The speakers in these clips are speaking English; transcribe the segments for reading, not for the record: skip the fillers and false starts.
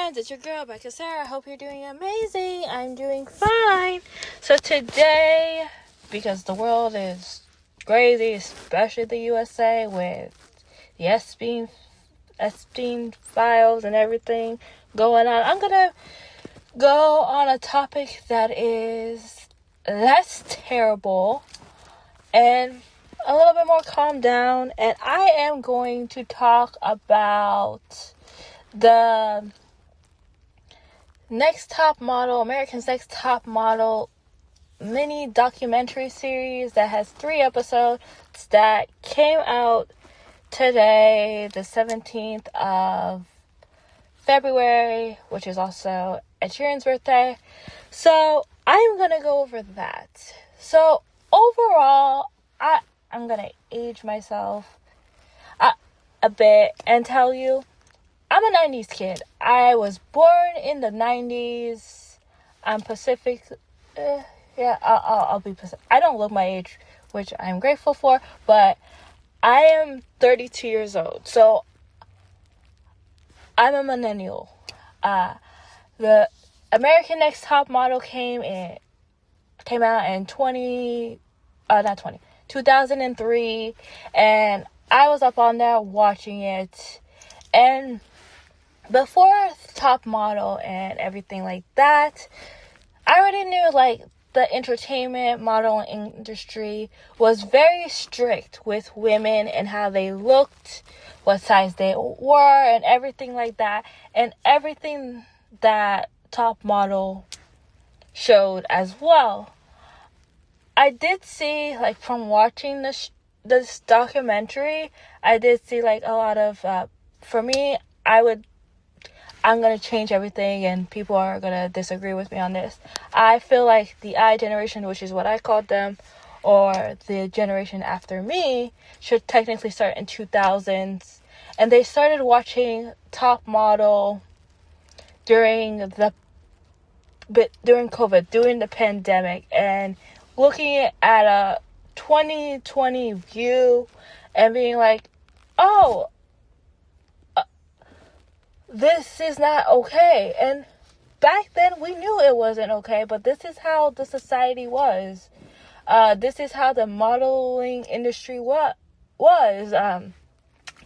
friends, it's your girl Becca Sarah. I hope you're doing amazing. I'm doing fine. So today, because the world is crazy, especially the USA with the Epstein files and everything going on, I'm gonna go on a topic that is less terrible and a little bit more calm down, and I am going to talk about the America's Next Top Model mini documentary series that has 3 episodes that came out today, the 17th of February, which is also Ed Sheeran's birthday. So I'm going to go over that. So overall, I'm going to age myself a bit and tell you, I'm a 90s kid. I was born in the 90s. I'm Pacific. I'll be Pacific. I don't look my age, which I'm grateful for, but I am 32 years old. So I'm a millennial. The American Next Top Model came out in 2003, and I was up on there watching it. And before Top Model and everything like that, I already knew the entertainment modeling industry was very strict with women and how they looked, what size they were, and everything like that. And everything that Top Model showed as well. I did see, from watching this documentary, I did see a lot of, for me, I'm going to change everything and people are going to disagree with me on this. I feel like the I generation, which is what I called them, or the generation after me, should technically start in 2000s. And they started watching Top Model during COVID, during the pandemic, and looking at a 2020 view and being like, oh, this is not okay. And back then we knew it wasn't okay, but this is how the society was. This is how the modeling industry was.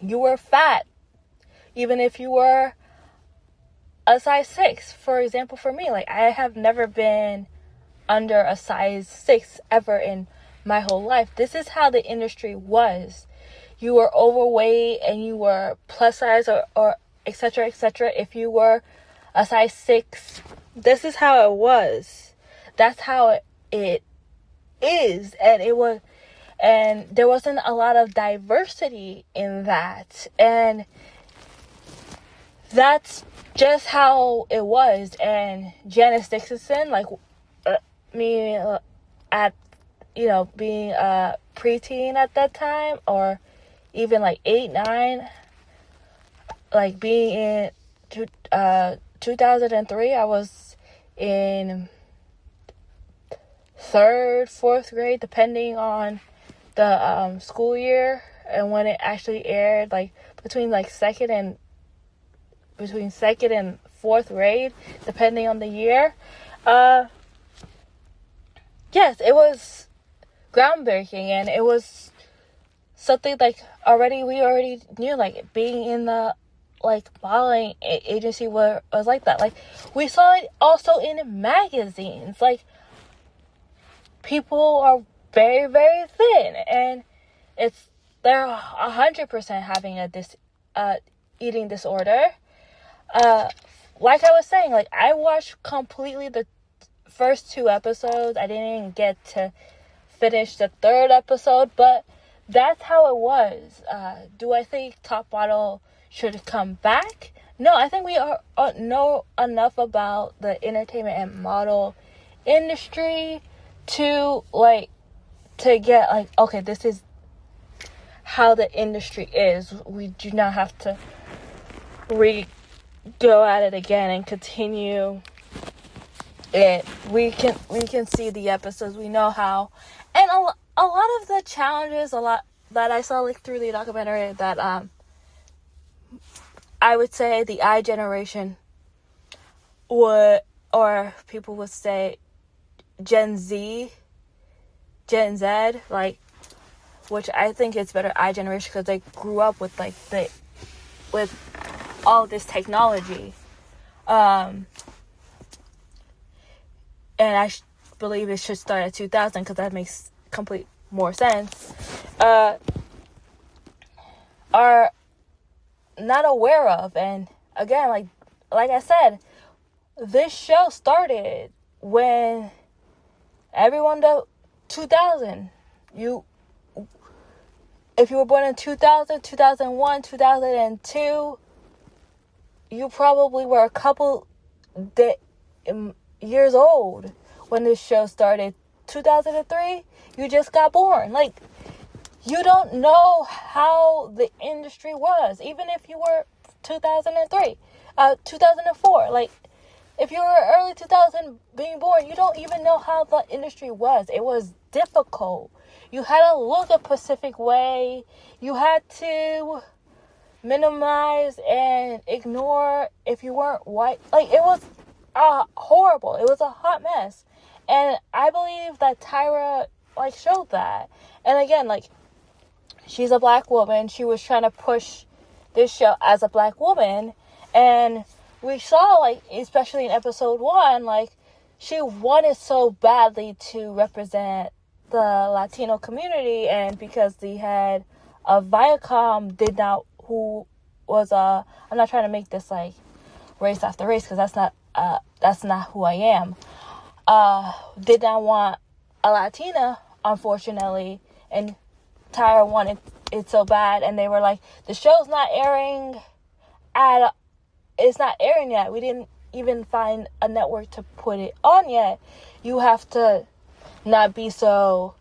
You were fat, even if you were a size 6. For example, for me, I have never been under a size 6 ever in my whole life. This is how the industry was. You were overweight and you were plus size or etc., etc. If you were a size 6, this is how it was. That's how it is. And there wasn't a lot of diversity in that. And that's just how it was. And Janice Dickinson, me being a preteen at that time, or even 8, 9, being in 2003, I was in 3rd, 4th grade, depending on the school year, and when it actually aired, between 2nd and 4th grade, depending on the year. Yes, it was groundbreaking, and it was something we already knew, being in the modeling agency was like that. We saw it also in magazines. People are very, very thin, and they're 100% having a eating disorder. Like I was saying, I watched completely the first 2 episodes. I didn't get to finish the 3rd episode, but that's how it was. Do I think Top Model should come back? No, I think we know enough about the entertainment and model industry to get okay, this is how the industry is. We do not have to go at it again and continue it. We can see the episodes. We know how, and a lot of the challenges, that I saw through the documentary, that I would say the I generation or people would say Gen Z, like, which I think it's better iGeneration because they grew up with with all this technology. And I believe it should start at 2000 because that makes complete more sense. Are not aware of, and again, like I said, this show started when everyone 2000. If you were born in 2000, 2001, 2002, you probably were a couple years old when this show started. 2003, you just got born. Like, you don't know how the industry was, even if you were 2003, 2004. Like, if you were early 2000 being born, you don't even know how the industry was. It was difficult. You had to look a specific way. You had to minimize and ignore if you weren't white. Like, it was horrible. It was a hot mess. And I believe that Tyra, like, showed that. And again, like, she's a black woman. She was trying to push this show as a black woman. And we saw, like, especially in episode 1, like, she wanted so badly to represent the Latino community. And because the head of Viacom who was I'm not trying to make this, like, race after race, because that's not who I am. Did not want a Latina, unfortunately, and Tyra wanted it so bad, and they were like, the show's not airing it's not airing yet. We didn't even find a network to put it on yet. You have to not be so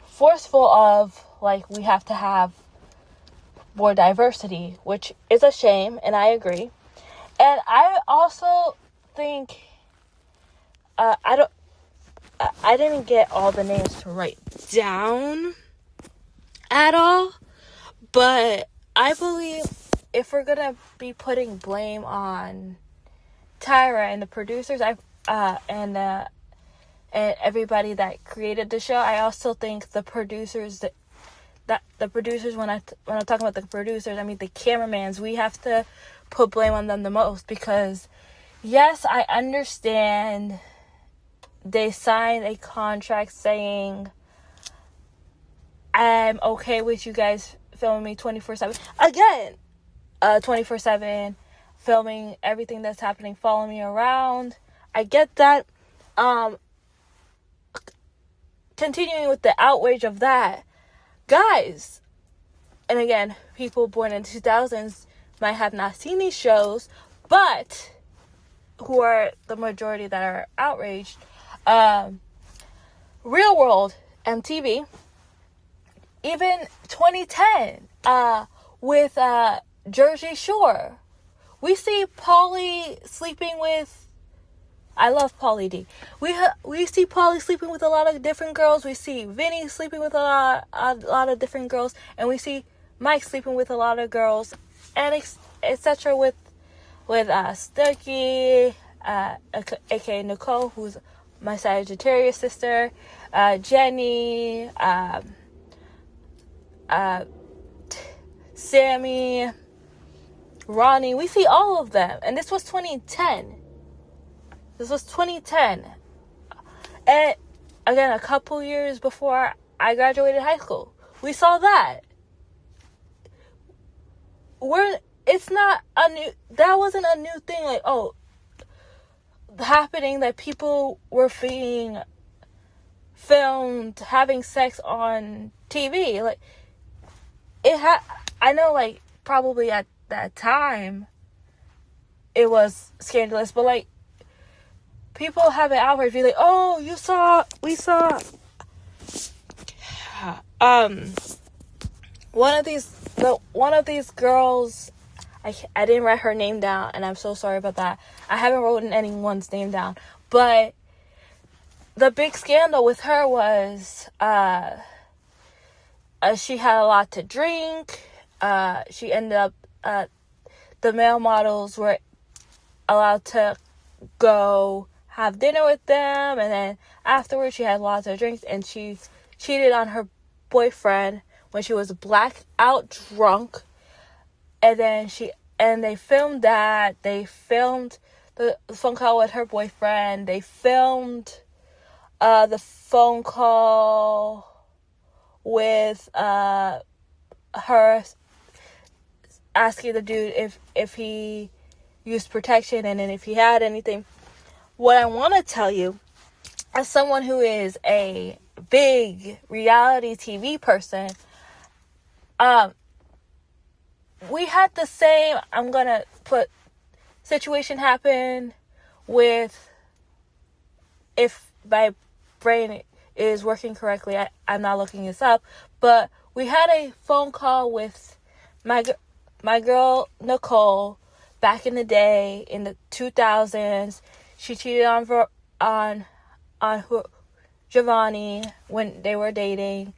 forceful of, like, we have to have more diversity, which is a shame, and I agree. And I also think I didn't get all the names to write down at all, but I believe if we're gonna be putting blame on Tyra and the producers, and everybody that created the show, I also think the producers that the producers, when I'm talking about the producers, I mean the cameramans, we have to put blame on them the most, because yes, I understand they signed a contract saying, I'm okay with you guys filming me 24/7. Again, 24/7, filming everything that's happening, following me around. I get that. Continuing with the outrage of that, guys, and again, people born in the 2000s might have not seen these shows, but who are the majority that are outraged. Real World, MTV, even 2010, with Jersey Shore, we see Pauly sleeping with, I love Pauly D. We see Pauly sleeping with a lot of different girls. We see Vinny sleeping with a lot of different girls, and we see Mike sleeping with a lot of girls, and etc. with Snooki, aka Nicole, who's my Sagittarius sister, Jenny, Sammy, Ronnie. We see all of them, and this was 2010. And again, a couple years before I graduated high school, we saw that. It's not a new, that wasn't a new thing, like, oh, happening that people were being filmed having sex on TV. Like, I know, like, probably at that time it was scandalous, but, like, people have an outrage, be like, oh, we saw one of these girls, I didn't write her name down, and I'm so sorry about that. I haven't written anyone's name down, but the big scandal with her was she had a lot to drink. She ended up, the male models were allowed to go have dinner with them, and then afterwards she had lots of drinks, and she cheated on her boyfriend when she was blackout drunk. And then they filmed that. They filmed the phone call with her boyfriend. They filmed the phone call with her asking the dude if he used protection, and then if he had anything. What I want to tell you, as someone who is a big reality TV person, we had the same, I'm going to put, situation happen with, if my brain is working correctly, I'm not looking this up, but we had a phone call with my girl Nicole back in the day, in the 2000s. She cheated on Giovanni when they were dating.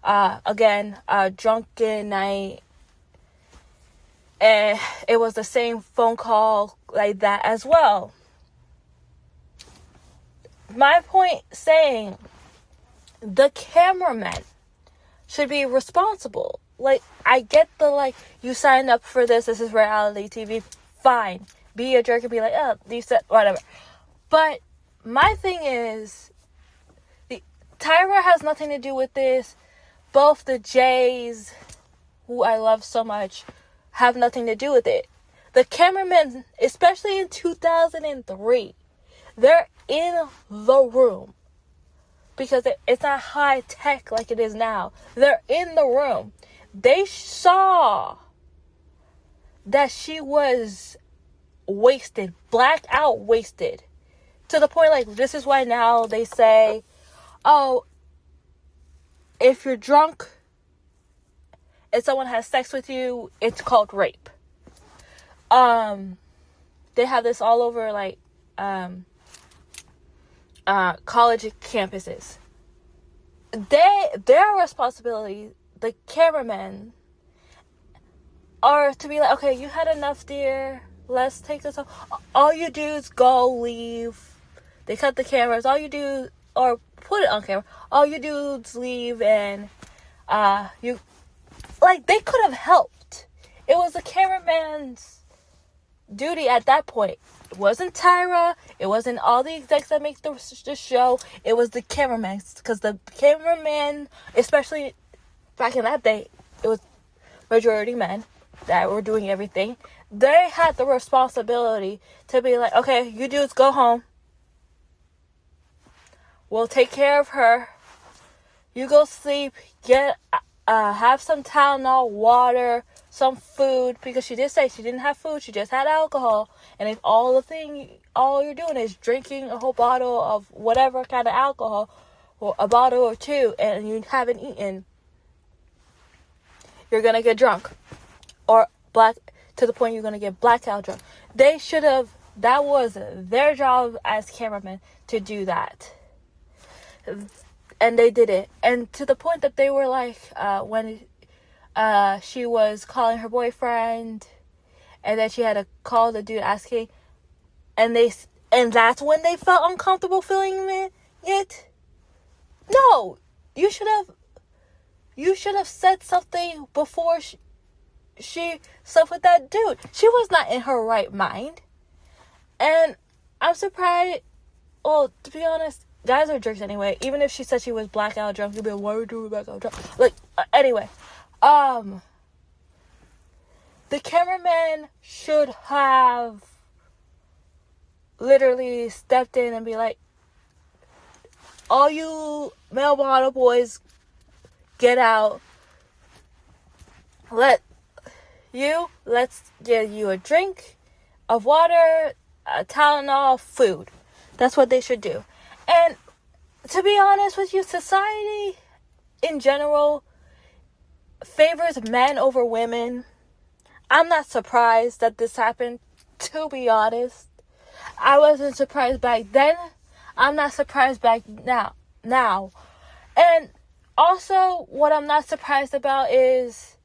Again, a drunken night. And it was the same phone call like that as well. My point saying, the cameraman should be responsible. Like, I get the, you signed up for this is reality TV, fine. Be a jerk and be like, oh, you said, whatever. But my thing is, Tyra has nothing to do with this. Both the Jays, who I love so much, have nothing to do with it. The cameramen, especially in 2003, they're in the room. Because it's not high tech like it is now. They're in the room. They saw that she was wasted, blacked out wasted. To the point, this is why now they say, oh, if you're drunk and someone has sex with you, it's called rape. They have this all over, college campuses. Their responsibility, the cameramen, are to be like, okay, you had enough, dear. Let's take this off. All you do is go, leave. They cut the cameras. All you do, or put it on camera. All you do is leave, and they could have helped. It was the cameraman's duty at that point. It wasn't Tyra. It wasn't all the execs that make the show. It was the cameraman. Because the cameraman, especially back in that day, it was majority men that were doing everything. They had the responsibility to be like, okay, you dudes go home. We'll take care of her. You go sleep. Have some Tylenol, water, some food, because she did say she didn't have food, she just had alcohol. And if all you're doing is drinking a whole bottle of whatever kind of alcohol, or a bottle or two, and you haven't eaten, you're gonna get drunk, or to the point you're gonna get blackout drunk. They should have. That was their job as cameramen to do that, and they did it. And to the point that they were when she was calling her boyfriend, and then she had to call the dude asking, and that's when they felt uncomfortable filming it. No, you should have said something before she slept with that dude. She was not in her right mind, and I'm surprised. Well, to be honest, guys are jerks anyway. Even if she said she was blackout drunk, you'd be like, why are you doing blackout drunk? Anyway. The cameraman should have literally stepped in and be like, all you male model boys, get out. Let's get you a drink of water, a Tylenol, food. That's what they should do. And to be honest with you, society in general favors men over women. I'm not surprised that this happened, to be honest. I wasn't surprised back then. I'm not surprised back now. And also, what I'm not surprised about is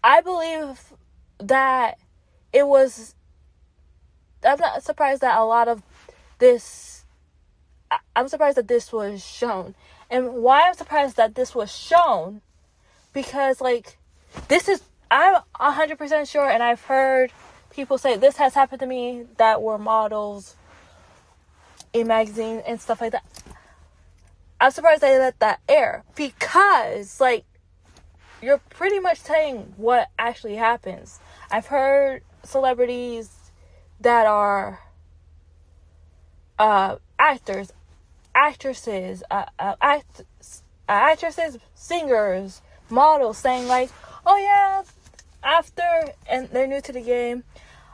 I believe that it was I'm not surprised that a lot of this, I'm surprised that this was shown. And why I'm surprised that this was shown, because, like, this is, I'm 100% sure, and I've heard people say this has happened to me that were models in magazines and stuff like that. I'm surprised they let that air, because, like, you're pretty much saying what actually happens. I've heard celebrities that are actors, actresses, singers, models saying, like, oh yeah, after, and they're new to the game,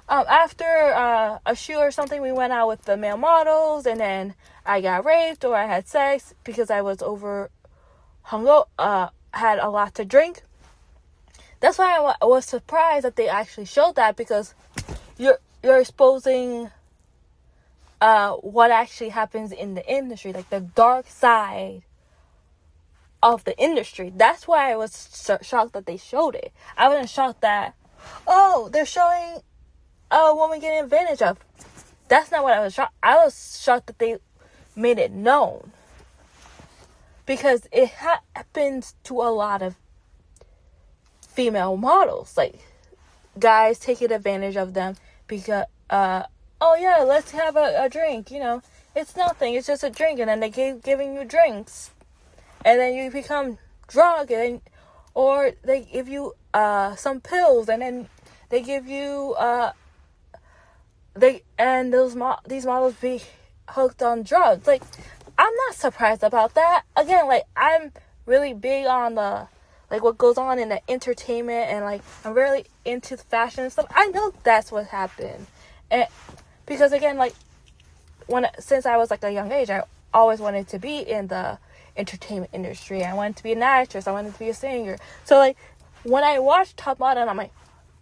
after a shoot or something, we went out with the male models, and then I got raped or I had sex because I was had a lot to drink. That's why I was surprised that they actually showed that, because you're exposing what actually happens in the industry, like the dark side of the industry. That's why I was shocked that they showed it. I wasn't shocked that, oh, they're showing a woman getting advantage of. That's not what I was shocked. I was shocked that they made it known, because it happens to a lot of female models, like guys taking advantage of them because oh yeah, let's have a drink, you know, it's nothing, it's just a drink, and then they keep giving you drinks, and then you become drunk, and or they give you some pills, and then they give you these models be hooked on drugs. Like, I'm not surprised about that. Again, like, I'm really big on the, like, what goes on in the entertainment, and, like, I'm really into fashion and stuff. I know that's what happened. And because, again, like, since I was, like, a young age, I always wanted to be in the entertainment industry. I wanted to be an actress. I wanted to be a singer. So, like, when I watched Top Model, I'm like,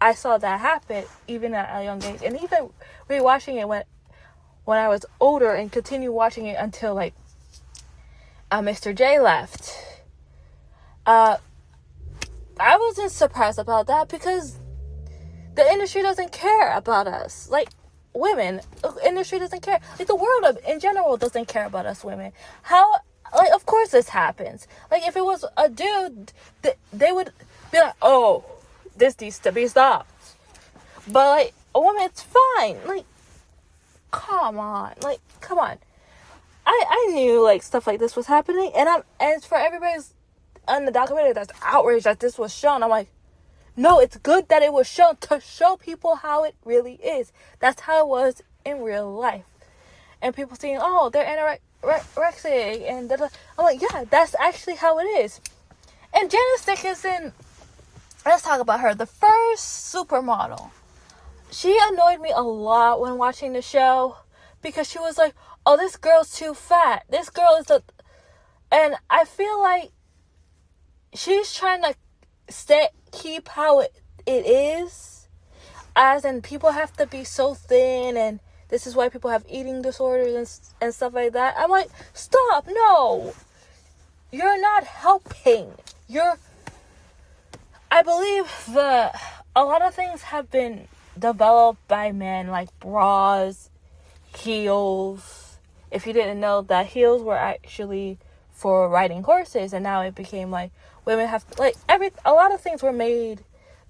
I saw that happen even at a young age. And even rewatching it when I was older, and continue watching it until, like, Mr. J left. I wasn't surprised about that, because the industry doesn't care about us. Like, women, the industry doesn't care. Like, the world in general doesn't care about us women. How, like, of course this happens. Like, if it was a dude, they would be like, oh, this needs to be stopped. But, like, a woman, it's fine. Like, come on. Like, come on. I knew, like, stuff like this was happening, and for everybody's on the documentary that's outraged that this was shown, I'm like, no, it's good that it was shown, to show people how it really is. That's how it was in real life. And people saying, oh, they're anorexic, and I'm like, yeah, that's actually how it is. And Janice Dickinson, let's talk about her. The first supermodel. She annoyed me a lot when watching the show, because she was like, oh, this girl's too fat. This girl is and I feel like she's trying to keep how it is, as in people have to be so thin, and this is why people have eating disorders and stuff like that. I'm like, stop, no, you're not helping. I believe a lot of things have been developed by men, like bras, heels. If you didn't know, that heels were actually for riding horses, and now it became like women have, like, a lot of things were made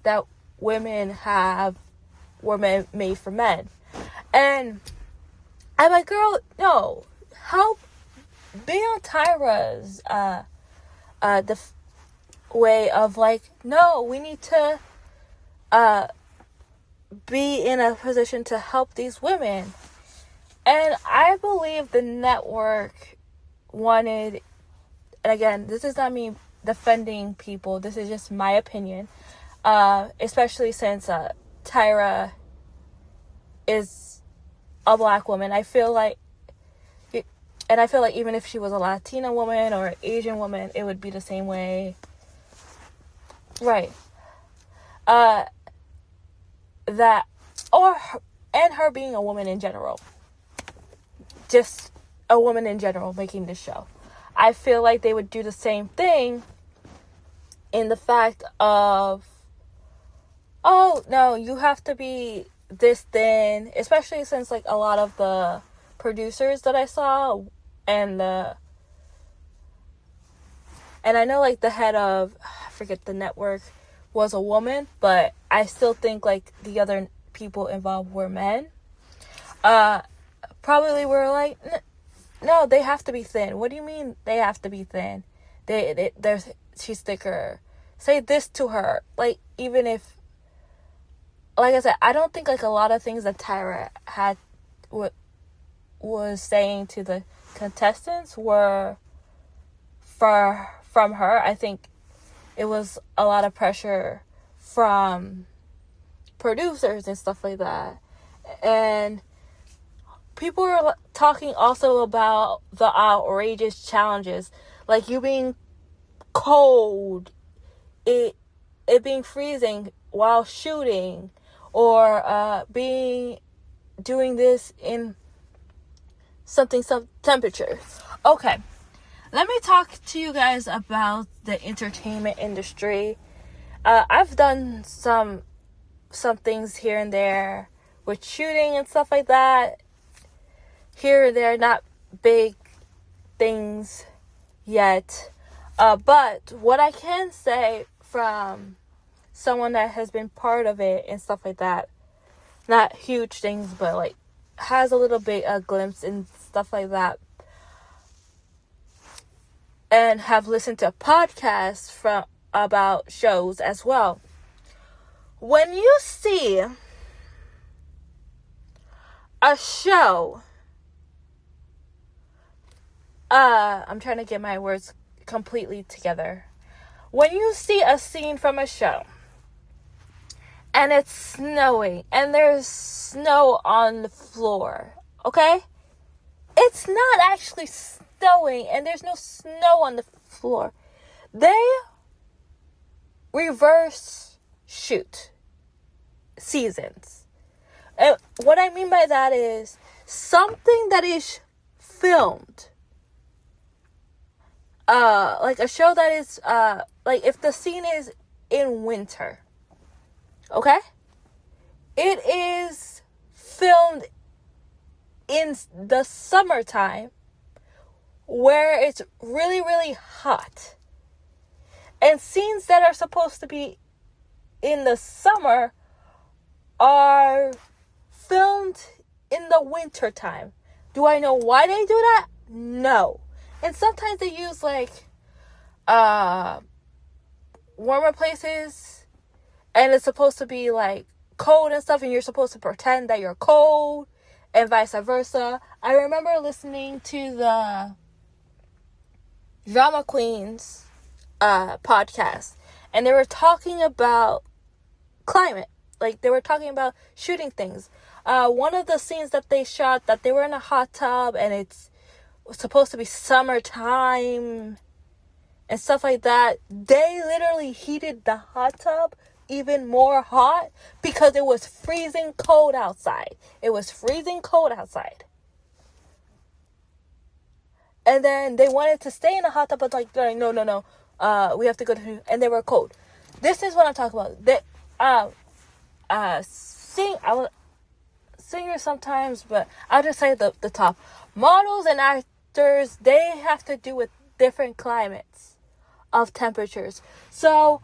that women were made for men. And I'm like, girl, no, help be on Tyra's way of, like, no, we need to be in a position to help these women. And I believe the network wanted, and again, this is not me defending people, this is just my opinion, especially since Tyra is a black woman. I feel like even if she was a Latina woman or an Asian woman, it would be the same way. Right. That, and her being a woman in general. Just a woman in general making this show. I feel like they would do the same thing in the fact of, oh, no, you have to be this thin, especially since like a lot of the producers that I saw and I know like the head of, I forget the network, was a woman, but I still think like the other people involved were men. Probably were like, no, they have to be thin. What do you mean they have to be thin? She's thicker. Say this to her. Like, even if, like I said, I don't think like a lot of things that Tyra was saying to the contestants were from her. I think it was a lot of pressure from producers and stuff like that. And people were talking also about the outrageous challenges, like you being cold, it being freezing while shooting, or doing this in some temperature. Okay, let me talk to you guys about the entertainment industry. I've done some things here and there with shooting and stuff like that. Here and there, not big things yet. But what I can say from someone that has been part of it and stuff like that, not huge things, but like has a little bit a glimpse and stuff like that, and have listened to podcasts about shows as well. When you see a show, I'm trying to get my words completely together. When you see a scene from a show and it's snowing and there's snow on the floor, okay? It's not actually snowing and there's no snow on the floor. They reverse shoot seasons. And what I mean by that is something that is filmed, like a show that is, like if the scene is in winter, okay? It is filmed in the summertime where it's really, really hot. And scenes that are supposed to be in the summer are filmed in the winter time. Do I know why they do that? No. And sometimes they use like warmer places, and it's supposed to be like cold and stuff, and you're supposed to pretend that you're cold, and vice versa. I remember listening to the Drama Queens podcast, and they were talking about climate. Like, they were talking about shooting things. One of the scenes that they shot, that they were in a hot tub, and it's supposed to be summertime and stuff like that. They literally heated the hot tub even more hot because it was freezing cold outside. It was freezing cold outside. And then they wanted to stay in the hot tub, but like, no. We have to go to, and they were cold. This is what I'm talking about. Singers sometimes, but I'll just say the top. Models and actors, they have to do with different climates of temperatures. So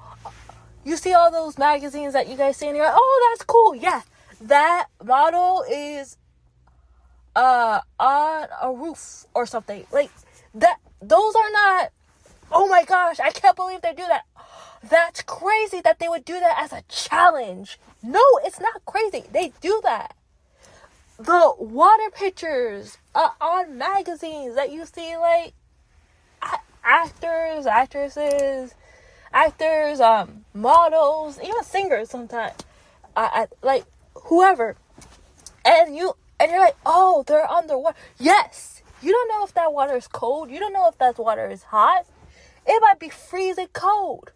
you see all those magazines that you guys see, and you're like, oh, that's cool. Yeah, that model is on a roof or something like that. Those are not, oh my gosh, I can't believe they do that. That's crazy that they would do that as a challenge. No, it's not crazy. They do that. The water pictures on magazines that you see, like actors, actresses, models, even singers sometimes, like whoever, and you're like, oh, they're underwater. Yes, you don't know if that water is cold. You don't know if that water is hot. It might be freezing cold.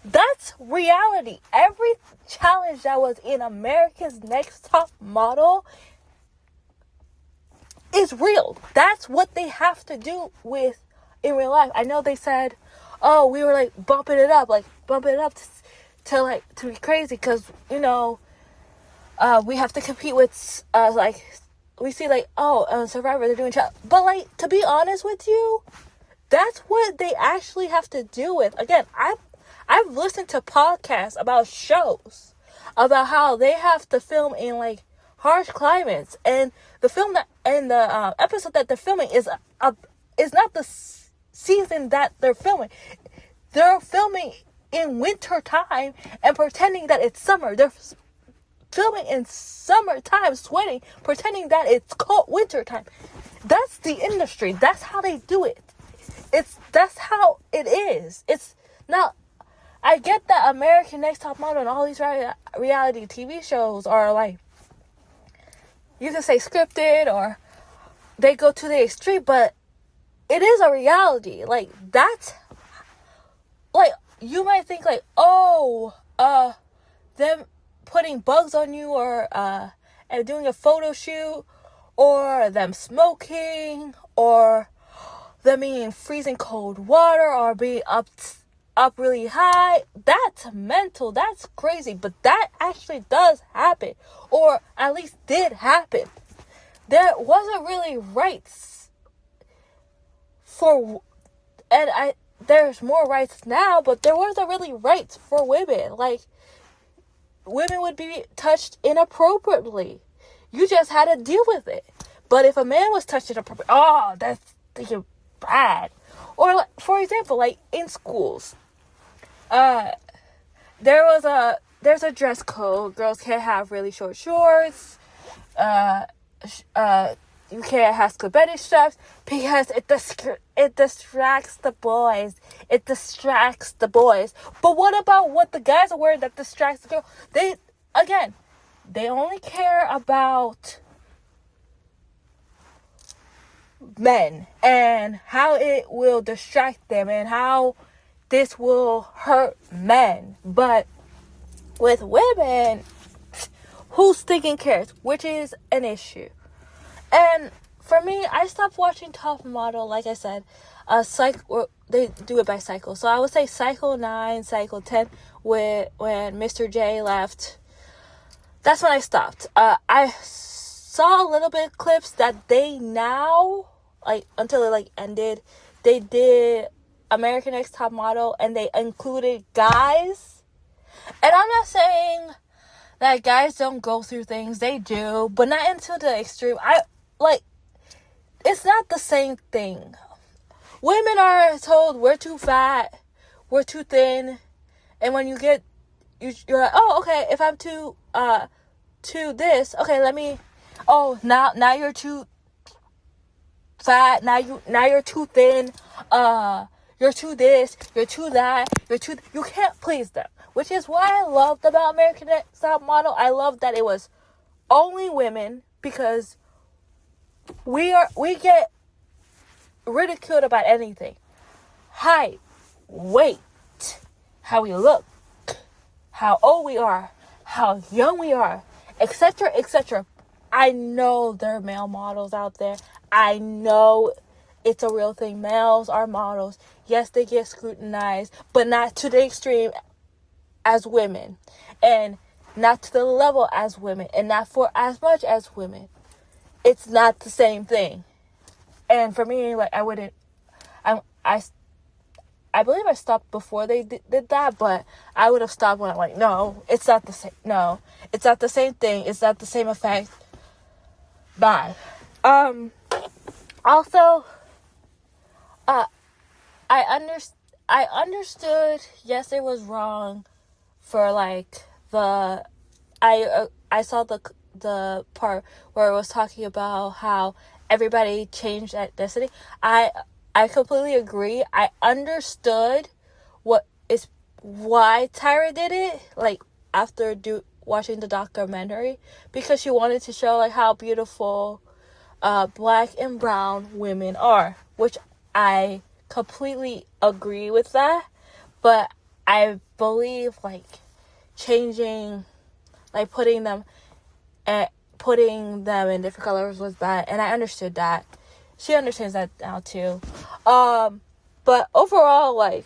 That's reality. Every challenge that was in America's Next Top Model is real. That's what they have to do with in real life. I know they said, oh, we were like bumping it up to be crazy because, you know, we have to compete with like we see like Survivor, they're doing but like, to be honest with you, that's what they actually have to deal with. Again, I've listened to podcasts about shows about how they have to film in like harsh climates, and the episode that they're filming is not the season that they're filming. They're filming in winter time and pretending that it's summer. They're filming in summertime, sweating, pretending that it's cold winter time. That's the industry. That's how they do it. That's how it is. It's now. I get that American Next Top Model and all these reality TV shows are like, you can say scripted or they go to the extreme, but it is a reality. Like, that's like, you might think like, them putting bugs on you, or and doing a photo shoot, or them smoking, or them being in freezing cold water, or being up really high. That's mental. That's crazy. But that actually does happen, or at least did happen. There wasn't really rights for, and there's more rights now, but there wasn't really rights for women. Like, women would be touched inappropriately. You just had to deal with it. But if a man was touched inappropriately, that's thinking bad. Or like, for example, like in schools, there's a dress code. Girls can't have really short shorts. You can't have scabbard straps because it distracts the boys. It distracts the boys. But what about what the guys are wearing that distracts the girl? They only care about men and how it will distract them and how this will hurt men. But with women, who's taking care? Which is an issue. And for me, I stopped watching Top Model, like I said, they do it by cycle. So I would say cycle 9, cycle 10, when Mr. J left. That's when I stopped. I saw a little bit of clips that they now, like, until it like ended, they did American Next Top Model and they included guys. And I'm not saying that guys don't go through things. They do, but not into the extreme. It's not the same thing. Women are told we're too fat, we're too thin, and when you're like, oh, okay, if I'm too this, okay, now you're too fat, now you're too thin, you're too this, you're too that, you can't please them. Which is what I loved about American Next Top Model. I loved that it was only women, because we get ridiculed about anything. Height, weight, how we look, how old we are, how young we are, etc., etc. I know there are male models out there. I know it's a real thing. Males are models. Yes, they get scrutinized, but not to the extreme as women, and not to the level as women, and not for as much as women. It's not the same thing. And for me, like, I believe I stopped before they did that, but I would have stopped when I'm like, no, it's not the same. No, it's not the same thing. It's not the same effect. Bye. Also, I understood, yes, it was wrong for, like, I saw the part where it was talking about how everybody changed ethnicity. I completely agree. I understood why Tyra did it, like, after watching the documentary, because she wanted to show, like, how beautiful black and brown women are, which I completely agree with that. But I believe, like, changing, like, putting them in different colors was bad, and I understood that. She understands that now too. But overall, like,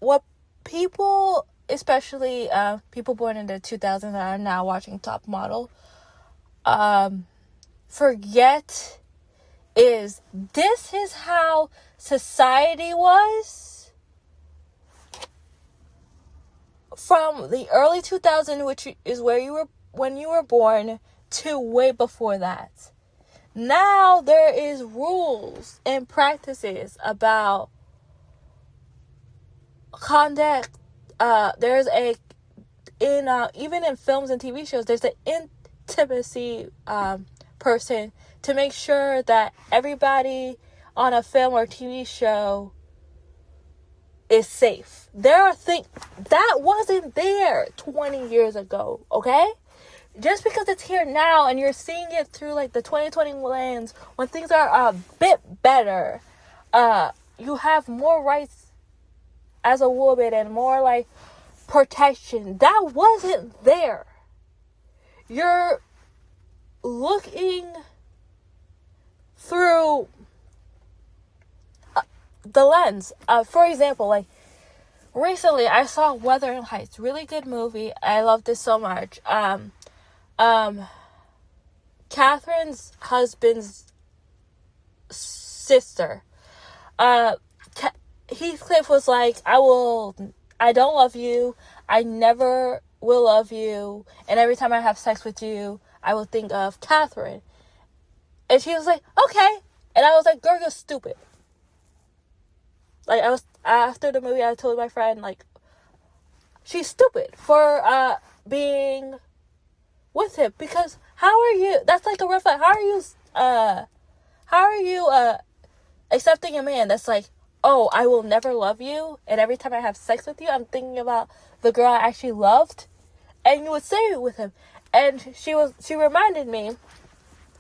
what people especially people born in the 2000s that are now watching Top Model, forget is this is how society was from the early 2000s, which is where you were when you were born, to way before that. Now there is rules and practices about conduct. There's a even in films and TV shows, there's an intimacy person to make sure that everybody on a film or TV show is safe. There are things that wasn't there 20 years ago, okay? Just because it's here now and you're seeing it through like the 2020 lens, when things are a bit better, you have more rights as a woman and more like protection. That wasn't there. You're looking through the lens. For example, like recently I saw Wuthering Heights, really good movie. I loved it so much. Catherine's husband's sister, Heathcliff was like, I don't love you, I never will love you, and every time I have sex with you, I will think of Catherine. And she was like, okay. And I was like, girl, you're stupid. Like, after the movie, I told my friend, like, she's stupid for being with him, because how are you, that's like a red flag. How are you accepting a man that's like, oh, I will never love you, and every time I have sex with you, I'm thinking about the girl I actually loved, and you would stay with him. And she reminded me,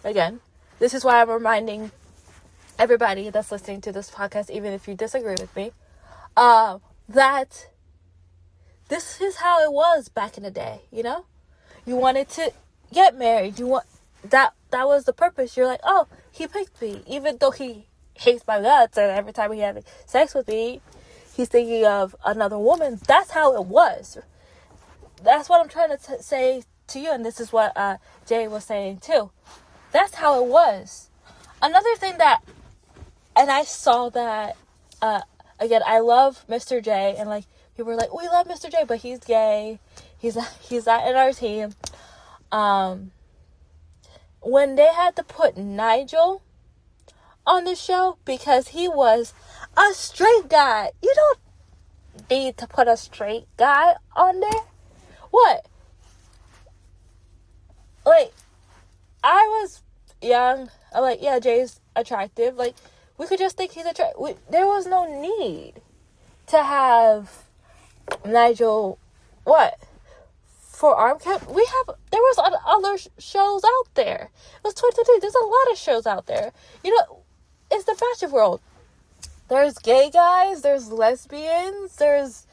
again, this is why I'm reminding everybody that's listening to this podcast, even if you disagree with me, that this is how it was back in the day, you know? You wanted to get married. That was the purpose. You're like, oh, he picked me, even though he hates my guts, and every time he had sex with me, he's thinking of another woman. That's how it was. That's what I'm trying to say to you, and this is what Jay was saying too. That's how it was. Another thing that, and I saw that, again, I love Mr. J, and like, people were like, we love Mr. J, but he's gay. He's not in our team. When they had to put Nigel on the show because he was a straight guy. You don't need to put a straight guy on there. What? Like, I was young. I'm like, yeah, Jay's attractive. Like, we could just think he's attractive. There was no need to have Nigel, what? For arm cap? There was other shows out there. It was 2023. There's a lot of shows out there. You know, it's the fashion world. There's gay guys, there's lesbians, there's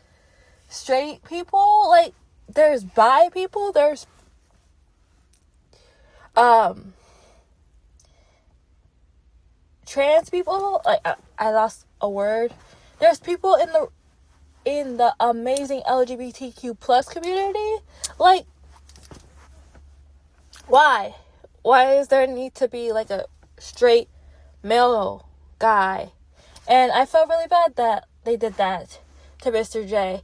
straight people, like, there's bi people, there's trans people. Like, I lost a word. There's people in the amazing LGBTQ plus community. Like, why is there a need to be like a straight male guy? And I felt really bad that they did that to Mr. J,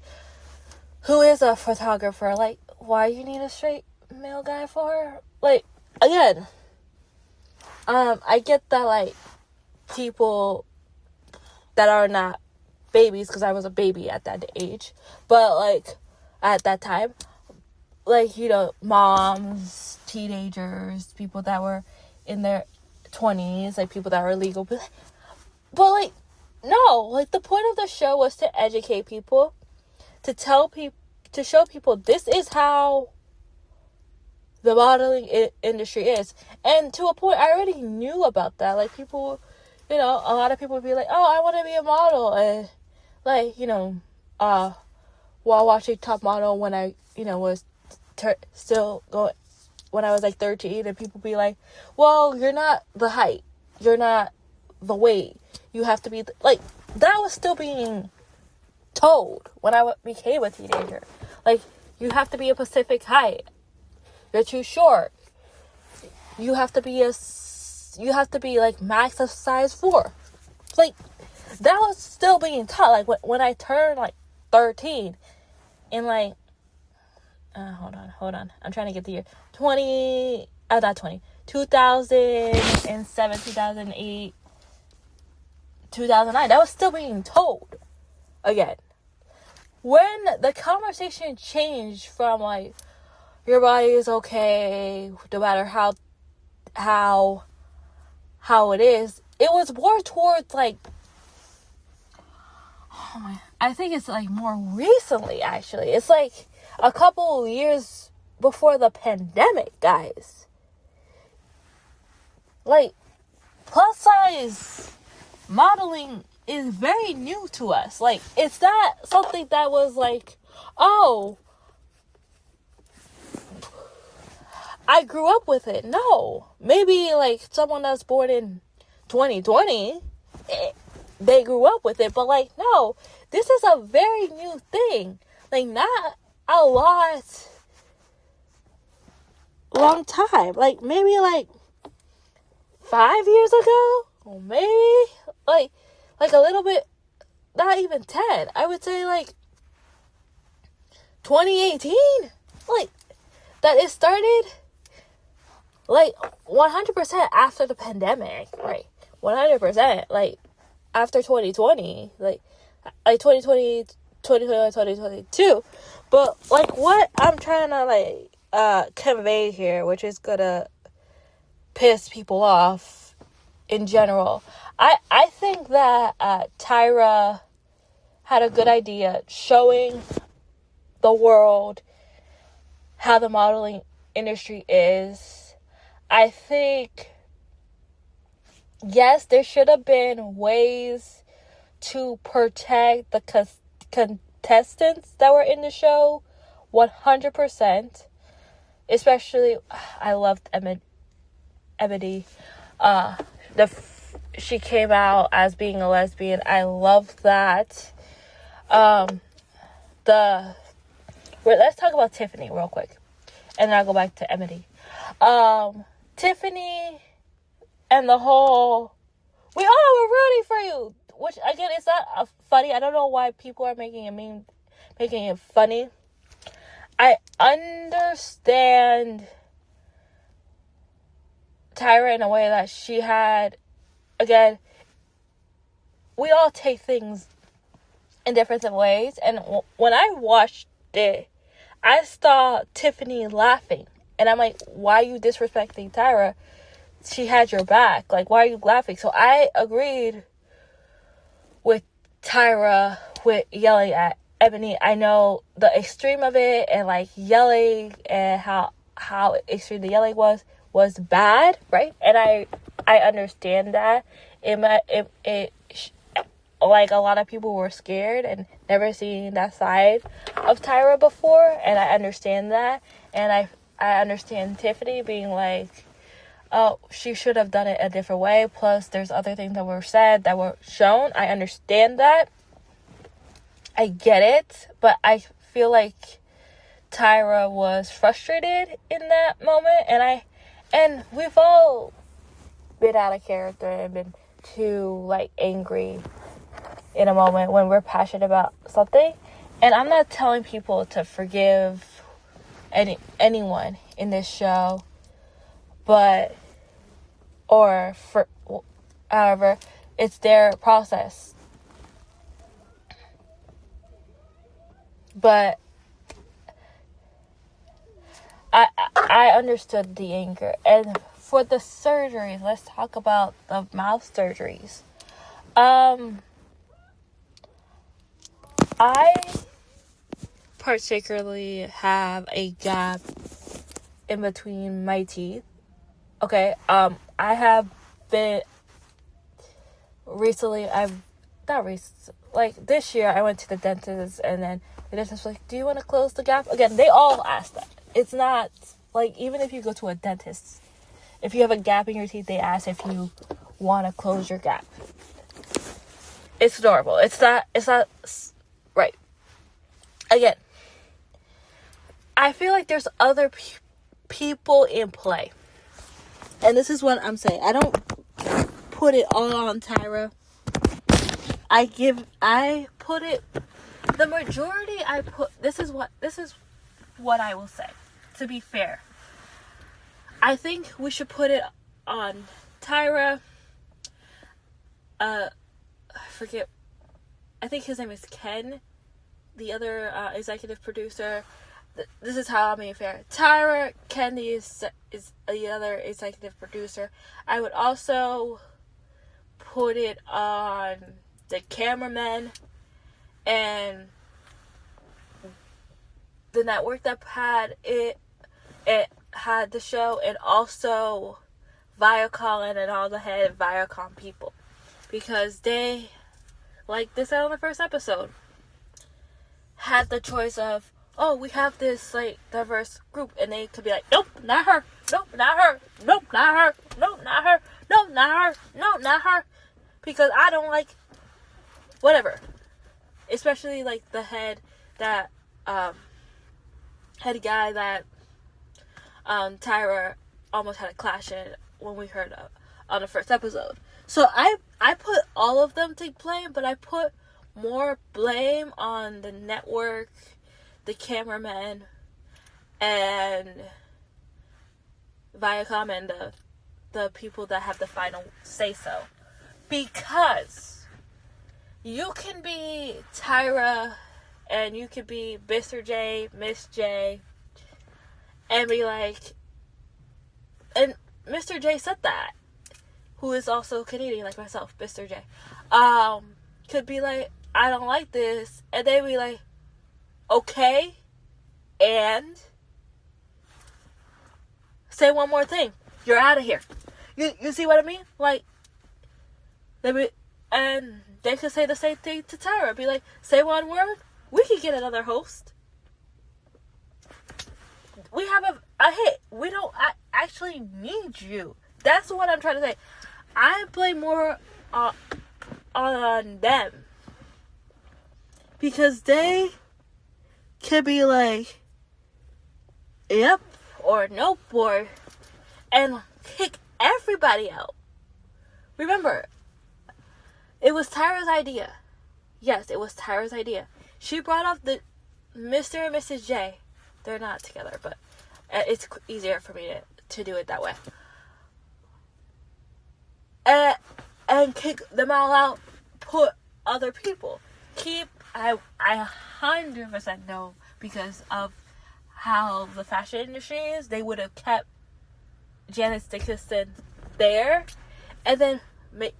who is a photographer. Like, why you need a straight male guy for? Like, again, I get that, like, people that are not babies, because I was a baby at that age, but like at that time, like, you know, moms, teenagers, people that were in their 20s, like people that were legal, but like, no, like, the point of the show was to educate people, to tell people, to show people this is how the modeling industry is. And to a point, I already knew about that. Like, people, you know, a lot of people would be like, oh, I want to be a model. And, like, you know, while watching Top Model when I, you know, was still going, when I was like 13, and people be like, well, you're not the height, you're not the weight, you have to be, like, that was still being told when I became a teenager. Like, you have to be a Pacific height. You're too short. You have to be like max of size 4. Like, that was still being taught. Like, when I turned like 13 in like hold on, I'm trying to get the year. 2007, 2008, 2009. That was still being told. Again, when the conversation changed from like, your body is okay no matter how it is, it was more towards like, I think it's like more recently, actually. It's like a couple years before the pandemic, guys. Like, plus size modeling is very new to us. Like, it's not something that was like, oh, I grew up with it. No. Maybe like someone that's born in 2020, they grew up with it. But like, no, this is a very new thing. Like, not a long time. Like, maybe like 5 years ago. Or maybe like a little bit, not even 10. I would say like 2018. Like, that it started like 100% after the pandemic, right? 100%, like, after 2020, like 2020, 2021, 2022. But like, what I'm trying to like convey here, which is gonna piss people off in general, I think that Tyra had a good idea showing the world how the modeling industry is. I think, yes, there should have been ways to protect the contestants that were in the show, 100%. Especially, I loved Ebony. She came out as being a lesbian. I love that. Let's talk about Tiffany real quick, and then I'll go back to Ebony. Tiffany and the whole, we're rooting for you, which again, it's not funny. I don't know why people are making it funny. I understand Tyra in a way that she had, again, we all take things in different ways, and when I watched it, I saw Tiffany laughing. And I'm like, why are you disrespecting Tyra? She had your back. Like, why are you laughing? So I agreed with Tyra with yelling at Ebony. I know the extreme of it, and like yelling, and how extreme the yelling was bad, right? And I understand that. Like, a lot of people were scared and never seen that side of Tyra before, and I understand that. And I understand Tiffany being like, oh, she should have done it a different way. Plus, there's other things that were said, that were shown. I understand that. I get it. But I feel like Tyra was frustrated in that moment. And we've all been out of character and been too, like, angry in a moment when we're passionate about something. And I'm not telling people to forgive anyone in this show, however, it's their process. But I understood the anger. And for the surgeries, let's talk about the mouth surgeries. I particularly have a gap in between my teeth. Okay, I have been recently, this year I went to the dentist, and then the dentist was like, do you want to close the gap? Again, they all ask that. It's not, like, even if you go to a dentist, if you have a gap in your teeth, they ask if you want to close your gap. It's normal. It's not right. Again, I feel like there's other people in play. And this is what I'm saying. I don't put it all on Tyra. I put it, the majority this is what I will say, to be fair. I think we should put it on Tyra. I think his name is Ken, the other executive producer. This is how I'm being fair. Tyra, Ken is the other executive producer. I would also put it on the cameraman and the network that had it had the show, and also Viacom and all the head Viacom people, because they, like they said on the first episode, had the choice of, oh, we have this like diverse group, and they could be like, nope, not her, nope, not her, nope, not her, nope, not her, nope, not her, nope, not her, because I don't like whatever. Especially like the head guy that Tyra almost had a clash in when we heard on the first episode. So I put all of them to blame, but I put more blame on the network, the cameraman, and Viacom, and the people that have the final say so. Because you can be Tyra and you could be Mr. J, Miss J, and be like, and Mr. J said that, who is also Canadian like myself, Mr. J, could be like, I don't like this, and they'd be like, okay, and say one more thing, you're out of here. You see what I mean? Like, and they could say the same thing to Tyra, be like, say one word, we could get another host. We have a hit. We don't actually need you. That's what I'm trying to say. I blame more on them, because they could be like, yep, or nope, and kick everybody out. Remember, it was Tyra's idea. Yes, it was Tyra's idea. She brought up the Mr. and Mrs. J. They're not together, but it's easier for me to do it that way. And kick them all out, put other people. I 100% know, because of how the fashion industry is, they would have kept Janet Dickinson there, and then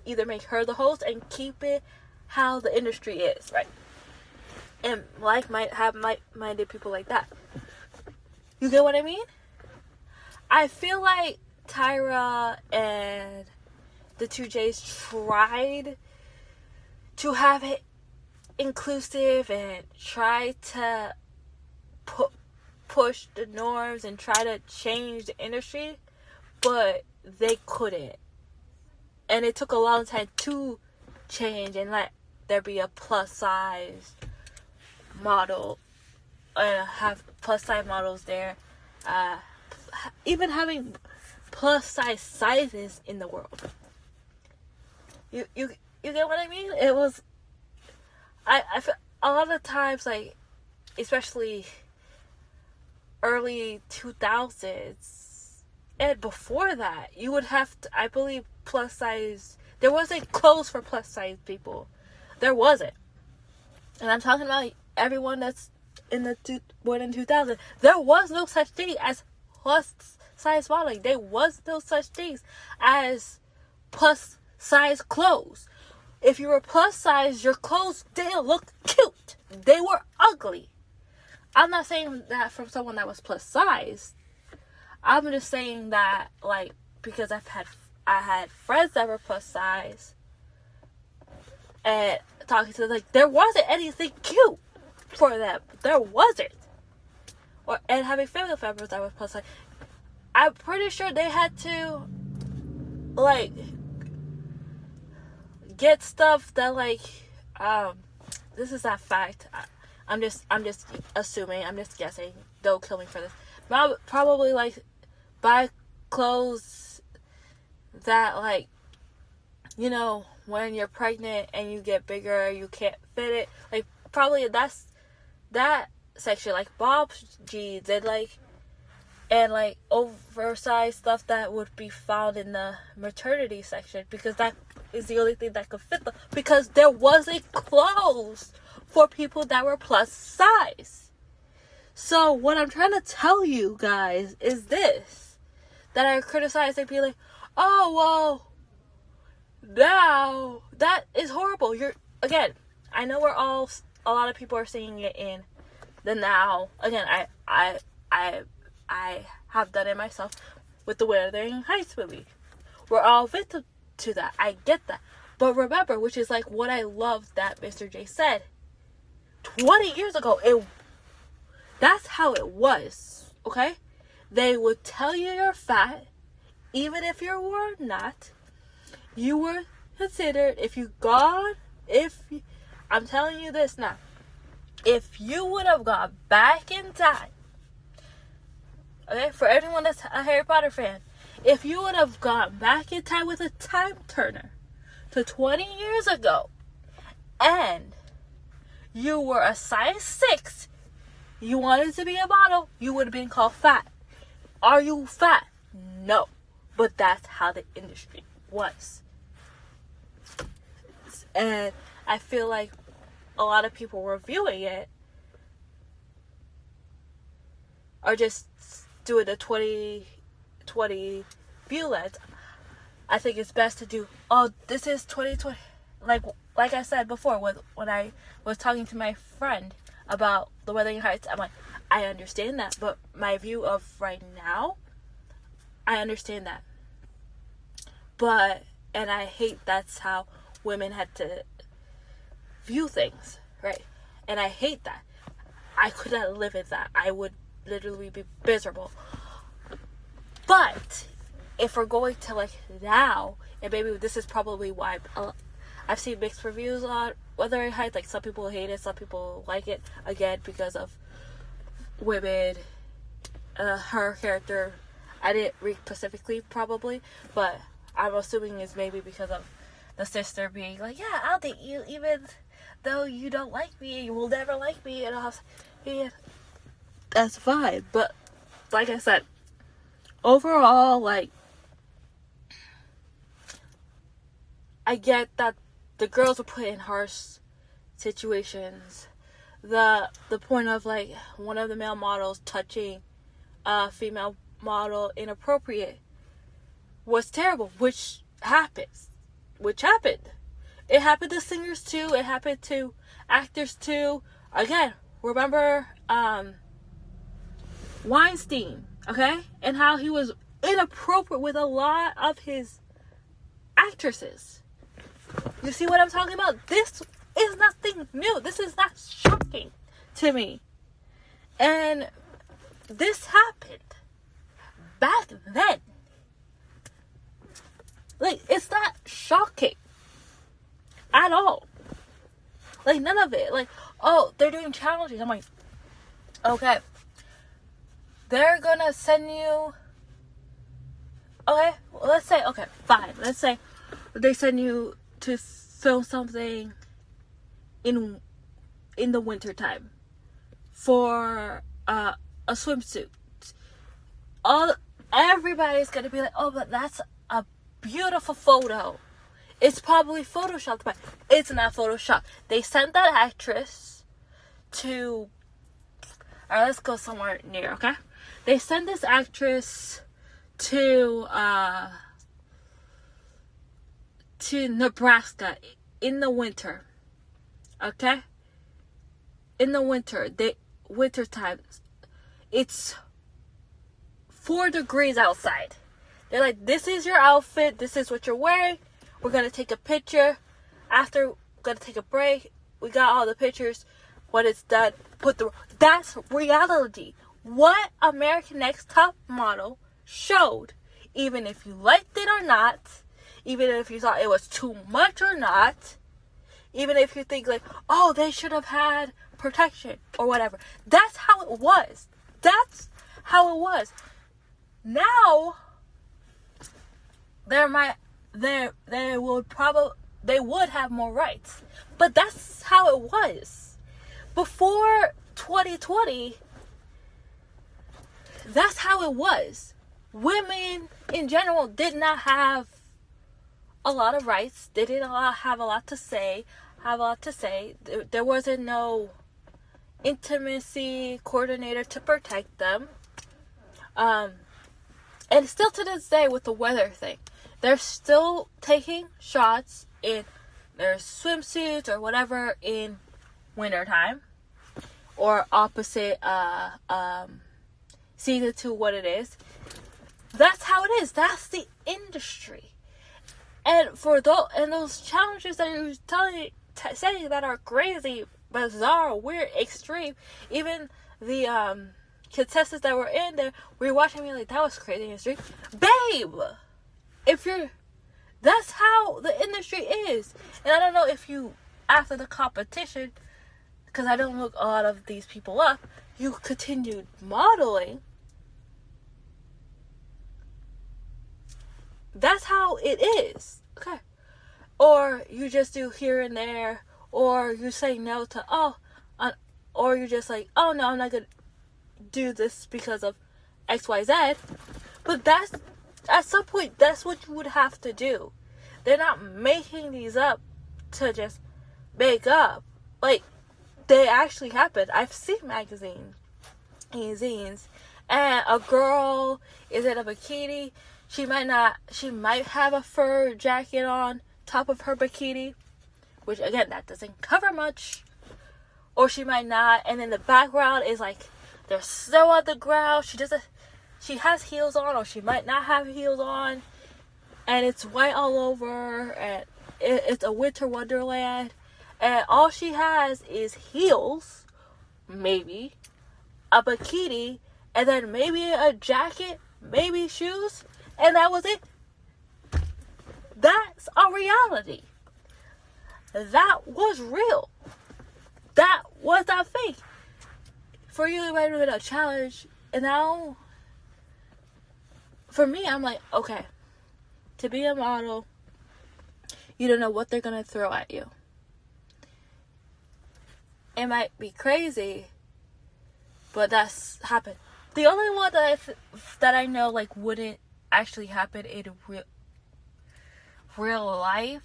either make her the host and keep it how the industry is, right? And Life might have minded people like that. You get what I mean? I feel like Tyra and the two J's tried to have it inclusive and try to push the norms and try to change the industry, but they couldn't. And it took a long time to change and let there be a plus size model, and have plus size models there. Even having plus size sizes in the world. You get what I mean? It was, I feel a lot of times, like, especially early 2000s and before that, you would have to, I believe, plus size, there wasn't clothes for plus size people. There wasn't. And I'm talking about everyone that's born in 2000. There was no such thing as plus size modeling. There was no such things as plus size clothes. If you were plus size, your clothes didn't look cute. They were ugly. I'm not saying that from someone that was plus size. I'm just saying that, like, because I had friends that were plus size, and talking to them, like, there wasn't anything cute for them. There wasn't. And having family members that were plus size, I'm pretty sure they had to, like, get stuff that, like, this is that fact. I'm just assuming, I'm just guessing, they'll kill me for this. Probably like buy clothes that, like, you know, when you're pregnant and you get bigger, you can't fit it. Like, probably that's that section, like Bob's jeans and like oversized stuff that would be found in the maternity section, because that is the only thing that could fit them, because there wasn't clothes for people that were plus size. So what I'm trying to tell you guys is this, that I criticize and be like, oh, well, now that is horrible. Again, I know a lot of people are seeing it in the now. Again, I have done it myself with the Wuthering Heights movie. We're all victim to that. I get that. But remember, which is like what I love that Mr. J said, 20 years ago, that's how it was, okay? They would tell you you're fat, even if you were not. You were considered, I'm telling you this now, if you would have gone back in time, okay, for everyone that's a Harry Potter fan, if you would have gone back in time with a time turner to 20 years ago, and you were a size 6, you wanted to be a model, you would have been called fat. Are you fat? No. But that's how the industry was. And I feel like a lot of people reviewing it are just doing the 2020 view lens. I think it's best to do, oh, this is 2020. Like I said before, when I was talking to my friend about the Wuthering Heights, I'm like, I understand that, but my view of right now, I understand that. And I hate that's how women had to view things, right? And I hate that. I could not live in that. I would literally be miserable. But if we're going to like now, and maybe this is probably why I've seen mixed reviews on Wuthering Heights. Like, some people hate it, some people like it, again, because of women. Her character, I didn't read specifically probably, but I'm assuming it's maybe because of the sister being like, yeah, I'll date you even though you don't like me, you will never like me, and that's fine. But like I said, overall, like, I get that the girls were put in harsh situations. The point of, like, one of the male models touching a female model inappropriate was terrible, which happened. It happened to singers too. It happened to actors too. Again, remember Weinstein, okay? And how he was inappropriate with a lot of his actresses. You see what I'm talking about? This is nothing new. This is not shocking to me. And this happened back then. Like, it's not shocking at all. Like, none of it. Like, oh, they're doing challenges. I'm like, okay. They're gonna send you... Okay, well, let's say, okay, fine. Let's say they send you to film something in the winter time for a swimsuit. Everybody's gonna be like, oh, but that's a beautiful photo. It's probably photoshopped, but it's not photoshopped. They sent that actress to... Alright, let's go somewhere near, okay? They sent this actress to Nebraska in the winter. Okay? In the winter. Winter time. It's 4 degrees outside. They're like, this is your outfit. This is what you're wearing. We're going to take a picture. After, we're going to take a break. We got all the pictures. When it's done, that's reality. What American Next Top Model showed. Even if you liked it or not. Even if you thought it was too much or not. Even if you think like, oh, they should have had protection or whatever. That's how it was. That's how it was. Now, they would have more rights. But that's how it was. Before 2020, that's how it was. Women in general did not have a lot of rights. They didn't have a lot to say. There wasn't no intimacy coordinator to protect them. And still to this day with the weather thing, they're still taking shots in their swimsuits or whatever in wintertime, or opposite season to what it is. That's how it is. That's the industry. And for those challenges that you're saying that are crazy, bizarre, weird, extreme, even the contestants that were in there were watching me like, that was crazy extreme. Babe, that's how the industry is. And I don't know if you, after the competition, because I don't look a lot of these people up, you continued modeling. That's how it is. Okay. Or you just do here and there, or you say no to, or you're just like, oh no, I'm not gonna do this because of XYZ. But that's, at some point, that's what you would have to do. They're not making these up to just make up. Like, they actually happen. I've seen magazines, and a girl is in a bikini. She might have a fur jacket on top of her bikini, which again, that doesn't cover much. Or she might not, and in the background is like, there's snow on the ground. She has heels on, or she might not have heels on, and it's white all over, and it's a winter wonderland, and all she has is heels, maybe a bikini, and then maybe a jacket, maybe shoes, and that was it. That's a reality. That was real. That was not fake. For you, it might have been a challenge. And now, for me, I'm like, okay, to be a model, you don't know what they're going to throw at you. It might be crazy, but that's happened. The only one that I know, like, wouldn't actually happen in real life,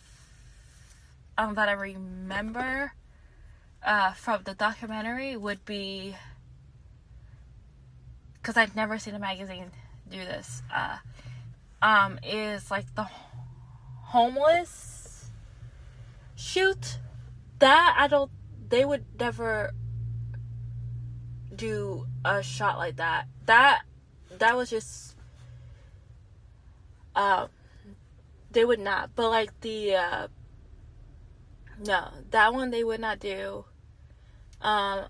that I remember from the documentary would be, because I've never seen a magazine do this, is like the homeless shoot. They would never do a shot like that. That was just, they would not. But like no, that one they would not do. I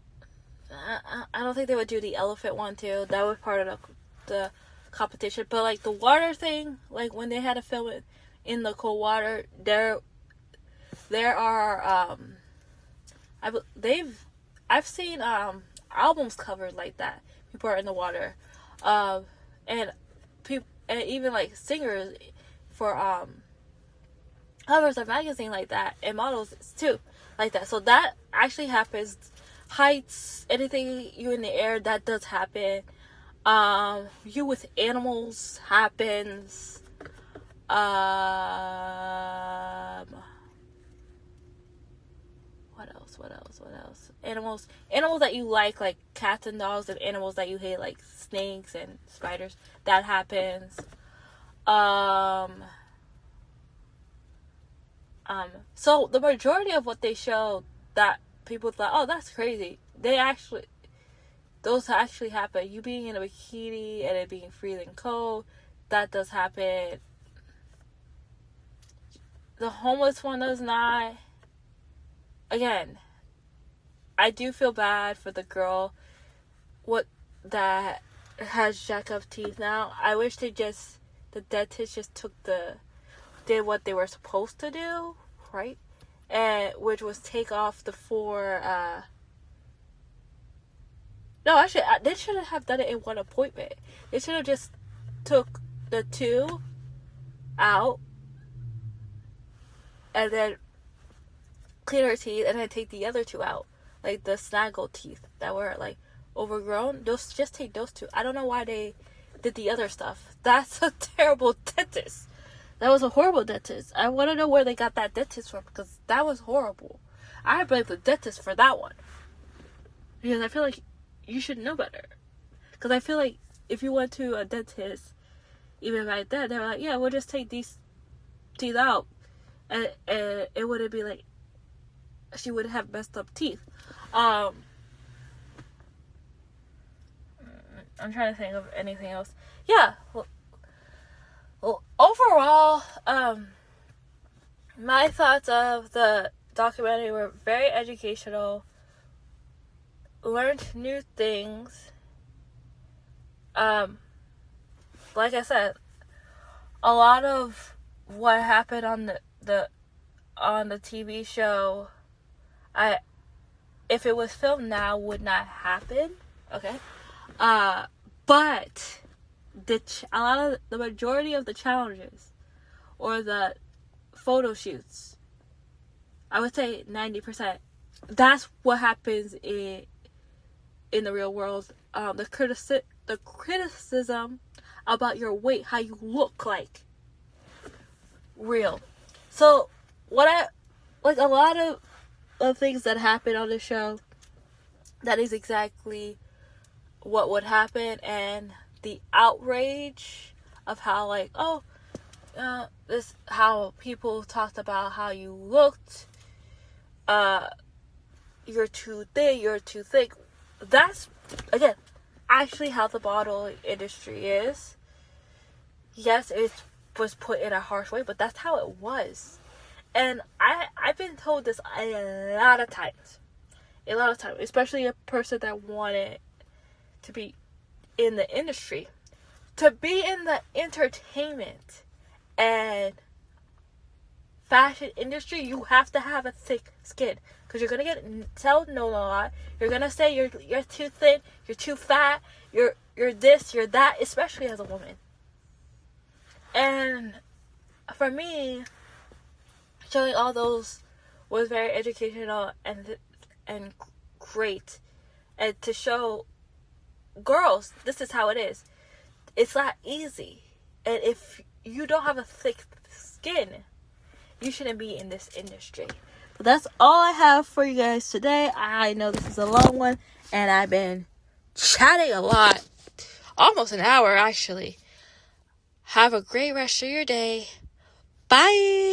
don't think they would do the elephant one too. That was part of the competition. But like the water thing, like when they had to film it in the cold water, there are I've seen albums covered like that. People are in the water, and even like singers for covers of magazine like that, and models too like that. So that actually happens. Heights, anything you in the air, that does happen. You with animals happens. What else? Animals that you like cats and dogs, and animals that you hate, like snakes and spiders, that happens. So the majority of what they show that people thought, oh, that's crazy, those actually happen. You being in a bikini and it being freezing cold, that does happen. The homeless one does not. Again, I do feel bad for the girl that has jacked up teeth now. I wish the dentist just did what they were supposed to do, right? And which was take off the 4 No, actually, they shouldn't have done it in one appointment. They should have just took the 2 out and then clean her teeth and then take the other 2 out. Like the snaggle teeth that were like overgrown. Just take those 2. I don't know why they did the other stuff. That's a terrible dentist. That was a horrible dentist. I want to know where they got that dentist from because that was horrible. I blame the dentist for that one. Because I feel like you should know better. Because I feel like if you went to a dentist, even back then, they were like, yeah, we'll just take these teeth out. And it wouldn't be like, she would have messed up teeth. I'm trying to think of anything else. Yeah. Well, overall, my thoughts of the documentary were very educational. Learned new things. Like I said, a lot of what happened on the TV show, if it was filmed now, would not happen. Okay, but the majority of the challenges or the photo shoots, I would say 90%. That's what happens in the real world. The criticism about your weight, how you look like, real. So a lot of things that happen on the show, that is exactly what would happen. And the outrage of how this how people talked about how you looked, you're too thin, you're too thick. That's, again, actually how the model industry is. Yes, it was put in a harsh way, but that's how it was. And I've been told this a lot of times, especially a person that wanted to be in the industry. To be in the entertainment and fashion industry, you have to have a thick skin, because you're gonna get told no a lot. You're gonna say you're too thin, you're too fat, you're this, you're that, especially as a woman. And for me, showing all those was very educational and great, and to show girls, this is how it is. It's not easy, and if you don't have a thick skin, you shouldn't be in this industry. But that's all I have for you guys today. I know this is a long one, and I've been chatting a lot, almost an hour actually. Have a great rest of your day. Bye.